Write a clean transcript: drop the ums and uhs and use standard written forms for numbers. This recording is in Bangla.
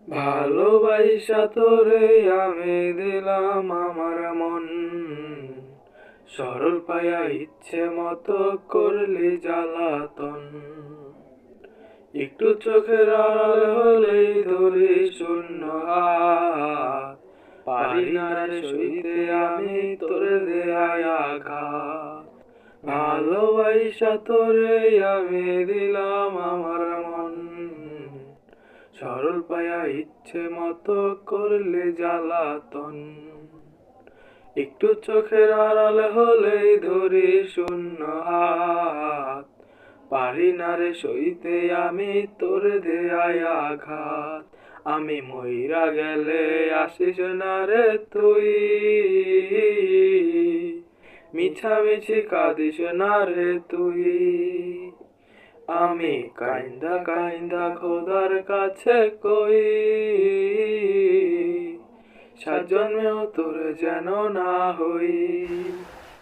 ভালোবাসা তোরে আমি দিলাম আমার মন, সরল পায়া ইচ্ছে মতো করলি জ্বালাতন। একটু চোখের আড়াল হলেই ধরি শূন্য হাত, পারি না রে সইতে আমি তোর দেয়ায় আঘাত। ভালোবাসা তোরে আমি দিলাম আমার মন, সরল পায়া ইচ্ছে মতো করলে জ্বালাতন। একটু চোখের আড়াল হলেই ধরি শূন্য হাত, পারি না রে সইতে আমি তোর দেয়ায় আঘাত। আমি মইরা গেলে আসিস না রে তুই, মিছামিছি কাঁদিস না রে তুই। আমি কাইন্দা কাইন্দা খোদার কাছে কই, সাত জন্মেও তোর যেন না হই।